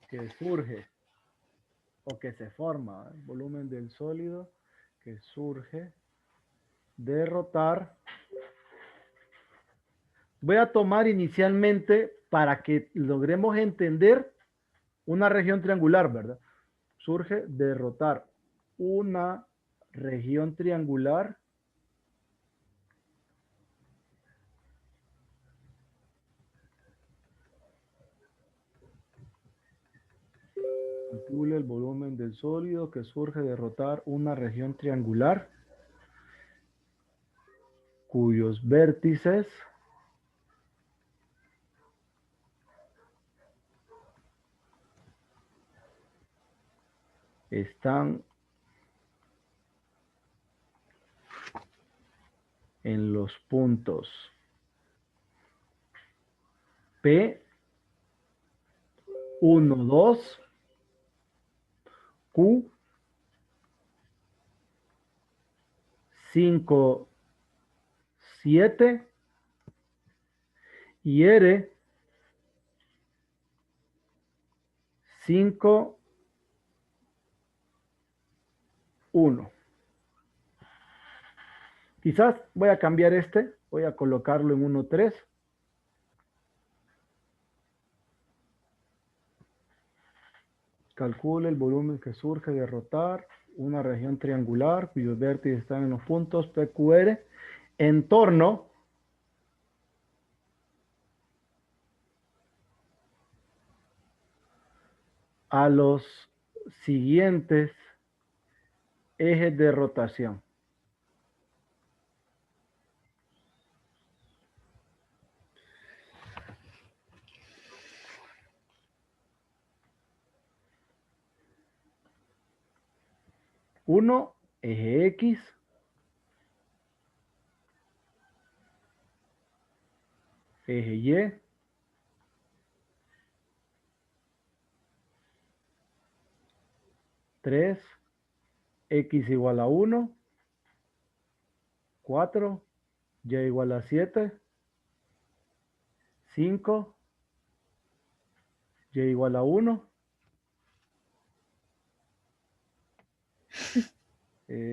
que surge o que se forma, el volumen del sólido que surge de rotar. Voy a tomar inicialmente para que logremos entender una región triangular, ¿verdad? Surge de rotar una región triangular calcule el volumen del sólido que surge de rotar una región triangular cuyos vértices están en los puntos P, 1, 2, Q, 5, 7 y R, 5, 1. Quizás voy a cambiar este, voy a colocarlo en 1, 3. Calcule el volumen que surge de rotar una región triangular cuyos vértices están en los puntos PQR en torno a los siguientes ejes de rotación. Uno, eje X. Eje Y. Tres, X igual a 1. 4, Y igual a 7. 5, Y igual a 1.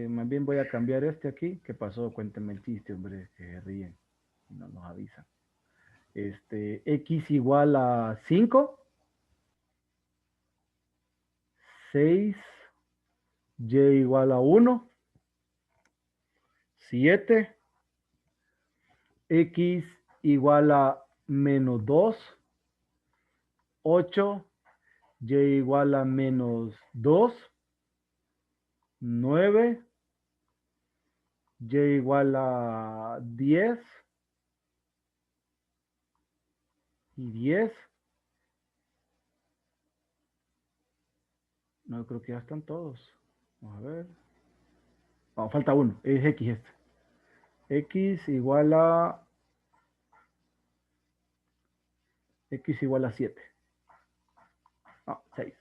Más bien voy a cambiar este aquí. ¿Qué pasó? Cuéntenme el chiste, hombre, que se ríen y no nos avisan. X igual a 5. 6, Y igual a 1. 7. X igual a menos 2. 8. Y igual a menos 2. 9. Y igual a 10. Y 10. No, creo que ya están todos. Vamos a ver. No, falta uno. Es X este. X igual a 7. No, 6.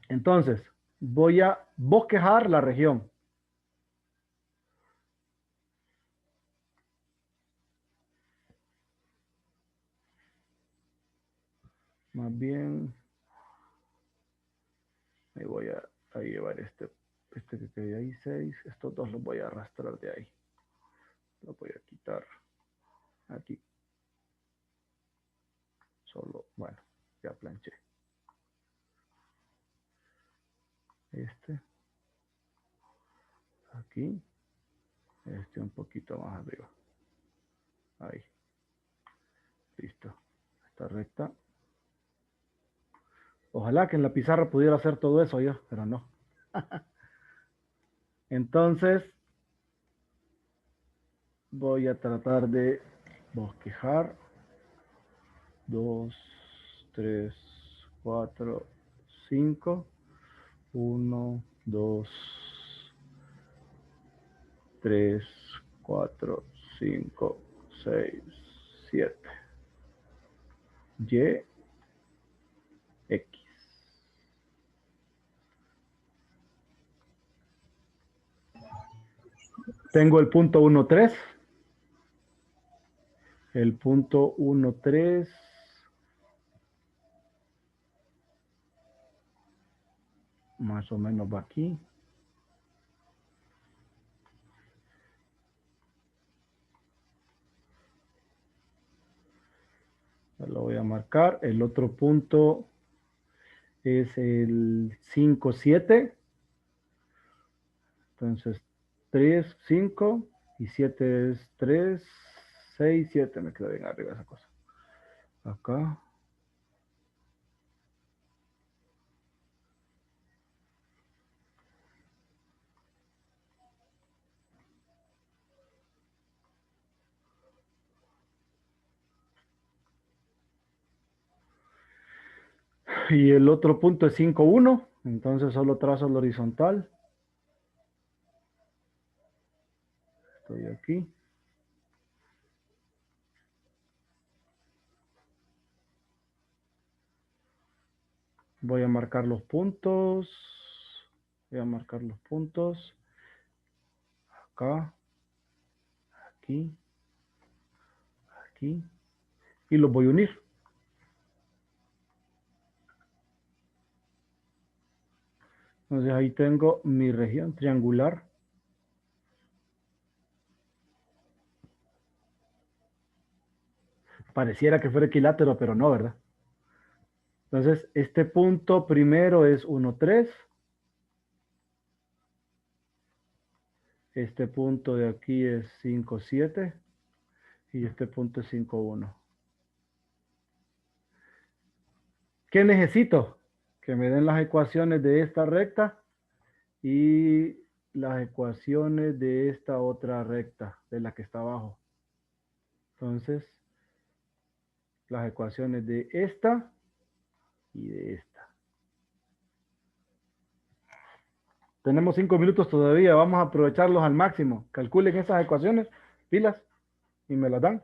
Entonces, voy a bosquejar la región. Más bien, me voy a llevar este que quede ahí, 6. Estos dos los voy a arrastrar de ahí. Los voy a quitar aquí. Solo, bueno, ya planché. Este. Aquí. Este un poquito más arriba. Ahí. Listo. Está recta. Ojalá que en la pizarra pudiera hacer todo eso yo, pero no. Entonces, voy a tratar de bosquejar. 2, 3, 4, 5. 1, 2, 3, 4, 5, 6, 7. Y, X. Tengo el punto 1, 3. El punto 1, 3. Más o menos va aquí. Lo voy a marcar. El otro punto es el 5, 7. Entonces, 3, 5 y 7 es 3, 6, 7. Me queda bien arriba esa cosa. Acá. Y el otro punto es 5, 1. Entonces solo trazo el horizontal. Estoy aquí. Voy a marcar los puntos. Voy a marcar los puntos. Acá. Aquí. Aquí. Y los voy a unir. Entonces ahí tengo mi región triangular. Pareciera que fuera equilátero, pero no, ¿verdad? Entonces, este punto primero es 1, 3. Este punto de aquí es 5, 7. Y este punto es 5, 1. ¿Qué necesito? Que me den las ecuaciones de esta recta y las ecuaciones de esta otra recta, de la que está abajo. Entonces, las ecuaciones de esta y de esta. Tenemos 5 minutos todavía, vamos a aprovecharlos al máximo. Calculen esas ecuaciones, pilas, y me las dan.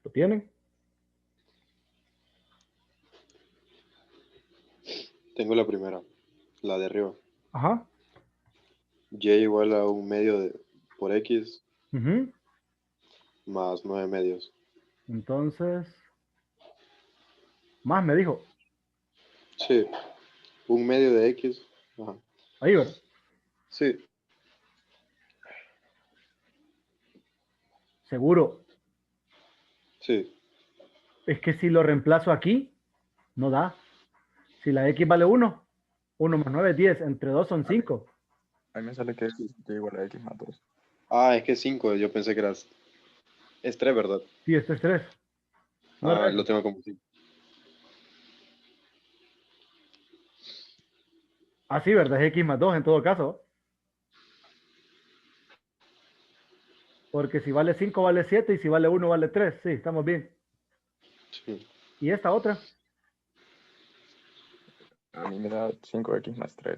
¿Lo tienen? Tengo la primera, la de arriba. Ajá. Y igual a 1 medio por X Ujú. más 9 medios. Entonces, más me dijo. Sí, 1 medio de X. Ajá. Ahí, ¿verdad? Sí, Seguro. sí. Es que si lo reemplazo aquí, no da. Si la X vale 1, 1 más 9 es 10. Entre 2 son 5. A mí me sale que es y igual a X más 2. Ah, es que 5, yo pensé que eras... Es 3, ¿verdad? Sí, este es 3. No Ah, era lo eso. tengo como 5. Ah, sí, ¿verdad? Es X más 2 en todo caso. Porque si vale 5 vale 7 y si vale 1 vale 3. Sí, estamos bien. Sí. ¿Y esta otra? A mí me da 5X más 3.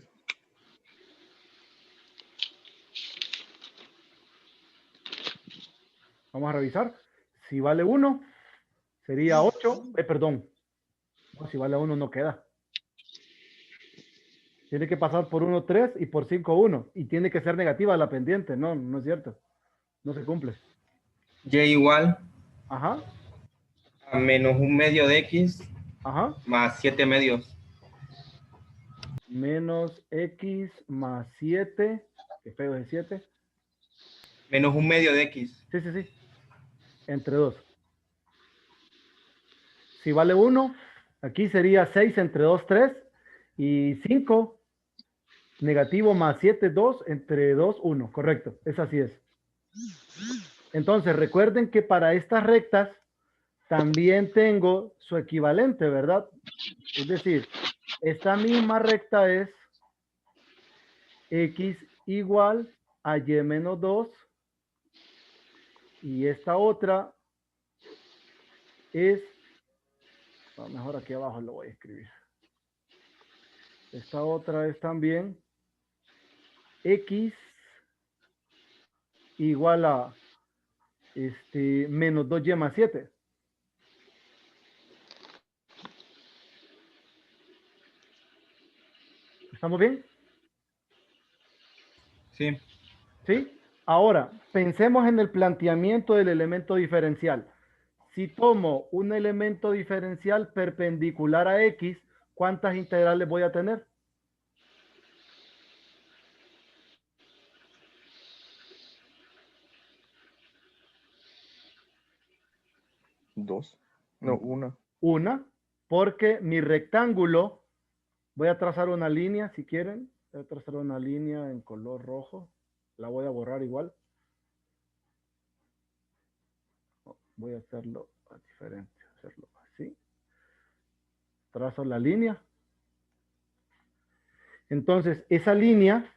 Vamos a revisar. Si vale 1, sería 8. Perdón. No, si vale 1 no queda. Tiene que pasar por 1, 3 y por 5, 1. Y tiene que ser negativa la pendiente. No, no es cierto. No se cumple. Y igual Ajá. a menos 1 medio de X Ajá. más 7 medios. Menos X más 7. ¿Qué feo es 7? Menos 1 medio de X. Sí, sí, sí. Entre 2. Si vale 1, aquí sería 6 entre 2, 3. Y 5, negativo más 7, 2, entre 2, 1. Correcto, es así es. Entonces, recuerden que para estas rectas también tengo su equivalente, ¿verdad? Es decir, esta misma recta es X igual a Y menos 2. Y esta otra es, bueno, mejor aquí abajo lo voy a escribir. Esta otra es también X igual a menos 2Y más 7. ¿Estamos bien? Sí. ¿Sí? Ahora, pensemos en el planteamiento del elemento diferencial. Si tomo un elemento diferencial perpendicular a X, ¿cuántas integrales voy a tener? Dos. No, una. Una, porque mi rectángulo, voy a trazar una línea, si quieren. Voy a trazar una línea en color rojo. La voy a borrar igual. Voy a hacerlo diferente, hacerlo así. Trazo la línea. Entonces, esa línea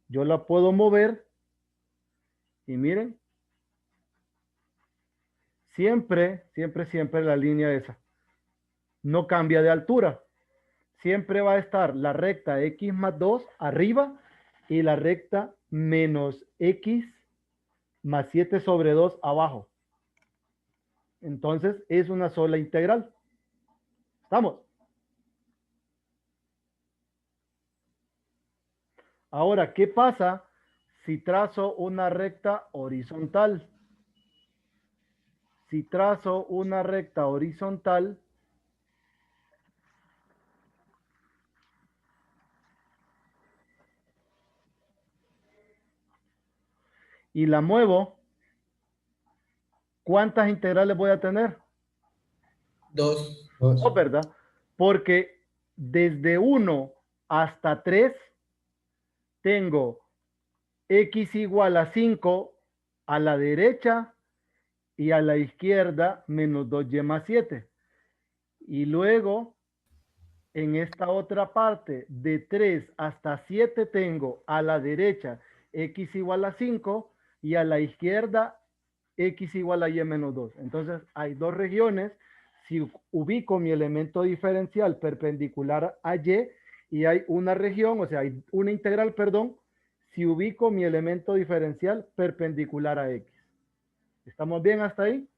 yo la puedo mover y miren, siempre la línea esa no cambia de altura. Siempre va a estar la recta X más 2 arriba y la recta menos X más 7 sobre 2 abajo. Entonces, es una sola integral. ¿Estamos? Ahora, ¿qué pasa si trazo una recta horizontal? Si trazo una recta horizontal, y la muevo, ¿cuántas integrales voy a tener? 2. No, ¿verdad? Porque desde 1 hasta 3 tengo X igual a 5 a la derecha y a la izquierda menos 2Y más 7. Y luego, en esta otra parte, de 3 hasta 7 tengo a la derecha X igual a 5 y a la izquierda X igual a Y menos 2. Entonces, hay dos regiones. Si ubico mi elemento diferencial perpendicular a Y y hay una región, o sea, hay una integral, perdón, si ubico mi elemento diferencial perpendicular a X. ¿Estamos bien hasta ahí?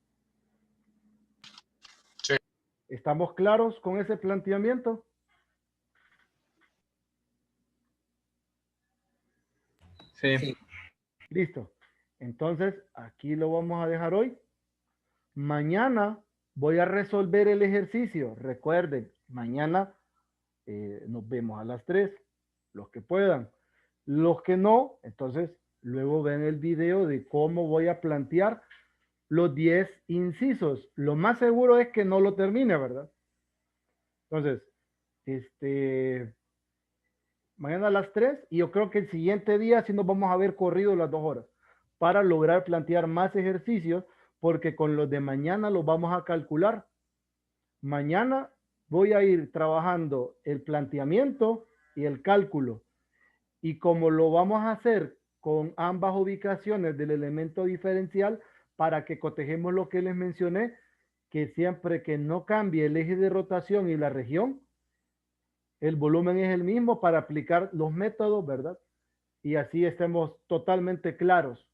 Sí. ¿Estamos claros con ese planteamiento? Sí. Listo. Entonces, aquí lo vamos a dejar hoy. Mañana voy a resolver el ejercicio. Recuerden, mañana nos vemos a las 3, los que puedan. Los que no, entonces luego ven el video de cómo voy a plantear los 10 incisos. Lo más seguro es que no lo termine, ¿verdad? Entonces, mañana a las 3 y yo creo que el siguiente día sí nos vamos a ver corrido las 2 horas para lograr plantear más ejercicios, porque con los de mañana los vamos a calcular. Mañana voy a ir trabajando el planteamiento y el cálculo. Y como lo vamos a hacer con ambas ubicaciones del elemento diferencial, para que cotejemos lo que les mencioné, que siempre que no cambie el eje de rotación y la región, el volumen es el mismo para aplicar los métodos, ¿verdad? Y así estemos totalmente claros.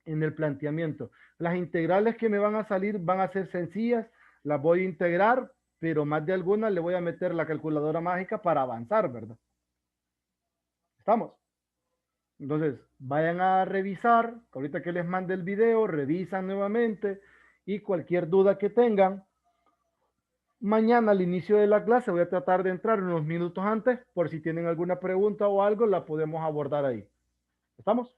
en el planteamiento. Las integrales que me van a salir van a ser sencillas, las voy a integrar, pero más de algunas le voy a meter la calculadora mágica para avanzar, ¿verdad? ¿Estamos? Entonces, vayan a revisar, ahorita que les mande el video, revisan nuevamente y cualquier duda que tengan, mañana al inicio de la clase voy a tratar de entrar unos minutos antes, por si tienen alguna pregunta o algo, la podemos abordar ahí. ¿Estamos?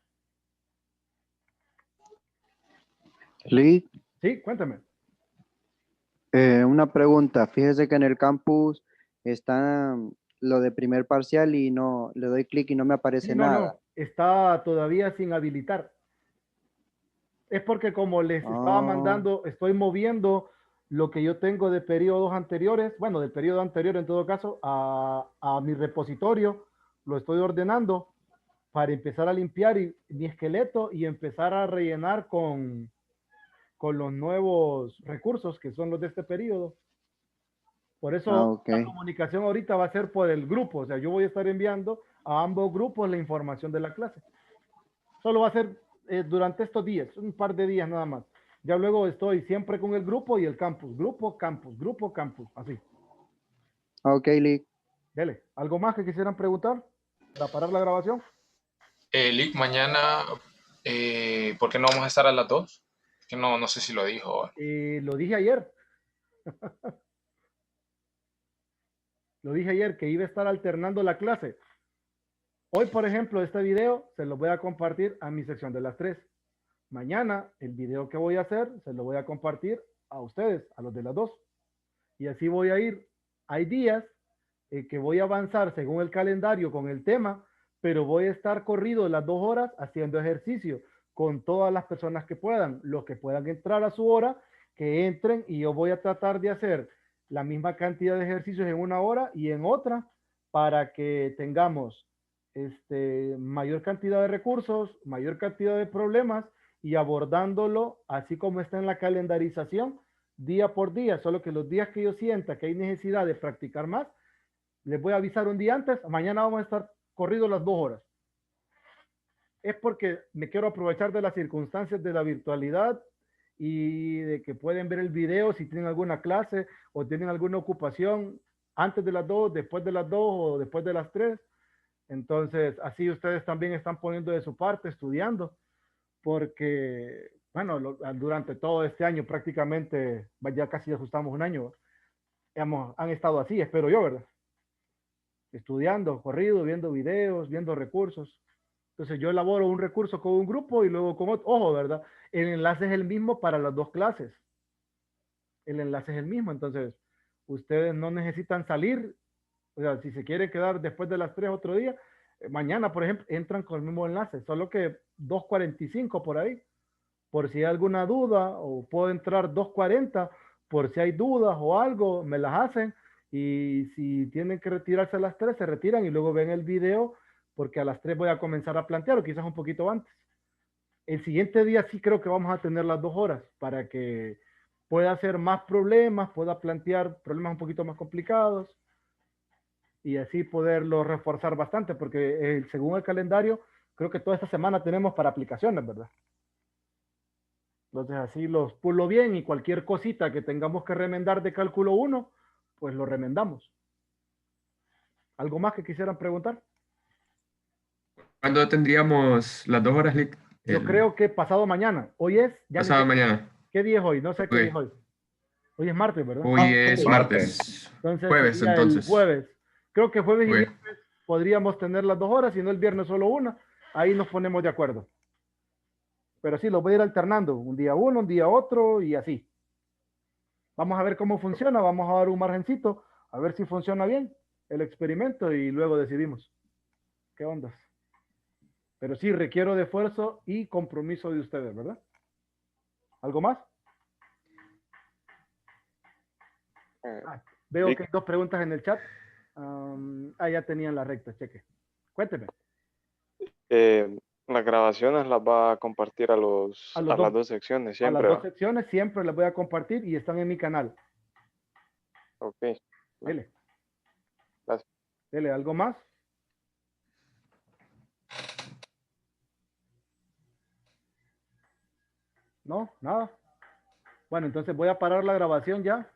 Lee, Sí, cuéntame. una pregunta. Fíjese que en el campus está lo de primer parcial y no le doy clic y no me aparece Sí, no, nada. no, está todavía sin habilitar. Es porque como les estaba mandando, estoy moviendo lo que yo tengo de periodos anteriores, bueno, del periodo anterior en todo caso, a mi repositorio, lo estoy ordenando para empezar a limpiar mi esqueleto y empezar a rellenar con los nuevos recursos que son los de este periodo. Por eso Ok. la comunicación ahorita va a ser por el grupo, o sea, yo voy a estar enviando a ambos grupos la información de la clase. Solo va a ser durante estos días, un par de días nada más. Ya luego estoy siempre con el grupo y el campus, grupo, campus, así. Ok, Lee. Dele, ¿algo más que quisieran preguntar para parar la grabación? Lick, mañana, ¿por qué no vamos a estar a las 2? Que no sé si lo dijo. Lo dije ayer. Lo dije ayer que iba a estar alternando la clase. Hoy, por ejemplo, este video se lo voy a compartir a mi sección de las 3. Mañana, el video que voy a hacer, se lo voy a compartir a ustedes, a los de las 2. Y así voy a ir. Hay días que voy a avanzar según el calendario con el tema, pero voy a estar corrido las 2 horas haciendo ejercicio con todas las personas que puedan. Los que puedan entrar a su hora, que entren y yo voy a tratar de hacer la misma cantidad de ejercicios en una hora y en otra para que tengamos mayor cantidad de recursos, mayor cantidad de problemas y abordándolo así como está en la calendarización día por día, solo que los días que yo sienta que hay necesidad de practicar más, les voy a avisar un día antes, mañana vamos a estar corridos las 2 horas. Es porque me quiero aprovechar de las circunstancias de la virtualidad y de que pueden ver el video si tienen alguna clase o tienen alguna ocupación antes de las 2, después de las 2 o después de las 3. Entonces, así ustedes también están poniendo de su parte, estudiando, porque, bueno, durante todo este año prácticamente, ya casi ajustamos un año, han estado así, espero yo, ¿verdad? Estudiando, corrido, viendo videos, viendo recursos. Entonces yo elaboro un recurso con un grupo y luego con otro. Ojo, ¿verdad? El enlace es el mismo para las 2 clases. El enlace es el mismo, entonces ustedes no necesitan salir. O sea, si se quiere quedar después de las 3 otro día, mañana, por ejemplo, entran con el mismo enlace, solo que 2:45 por ahí, por si hay alguna duda, o puedo entrar 2:40, por si hay dudas o algo, me las hacen, y si tienen que retirarse a las 3, se retiran y luego ven el video, porque a las 3 voy a comenzar a plantear, o quizás un poquito antes. El siguiente día sí creo que vamos a tener las 2 horas, para que pueda hacer más problemas, pueda plantear problemas un poquito más complicados, y así poderlo reforzar bastante, porque según el calendario, creo que toda esta semana tenemos para aplicaciones, ¿verdad? Entonces así los pulo bien y cualquier cosita que tengamos que remendar de cálculo 1, pues lo remendamos. ¿Algo más que quisieran preguntar? ¿Cuándo tendríamos las 2 horas, Lick? Yo creo que pasado mañana. Hoy es... Ya pasado mañana. ¿Qué día es hoy? No sé qué Ok. día es hoy. Hoy es martes, ¿verdad? Hoy es martes. Entonces, Jueves, sería entonces. el jueves. Creo que jueves y Ok. viernes podríamos tener las 2 horas, si no el viernes solo una. Ahí nos ponemos de acuerdo. Pero sí, lo voy a ir alternando. Un día uno, un día otro y así. Vamos a ver cómo funciona. Vamos a dar un margencito. A ver si funciona bien el experimento y luego decidimos. ¿Qué ondas? Pero sí, requiero de esfuerzo y compromiso de ustedes, ¿verdad? ¿Algo más? Veo que hay 2 preguntas en el chat. Ya tenían la recta, cheque. Cuénteme. Las grabaciones las va a compartir a las 2 secciones A las siempre. 2 secciones siempre las voy a compartir y están en mi canal. Ok. Dele. Gracias. Dele, ¿algo más? ¿No? ¿Nada? Bueno, entonces voy a parar la grabación ya.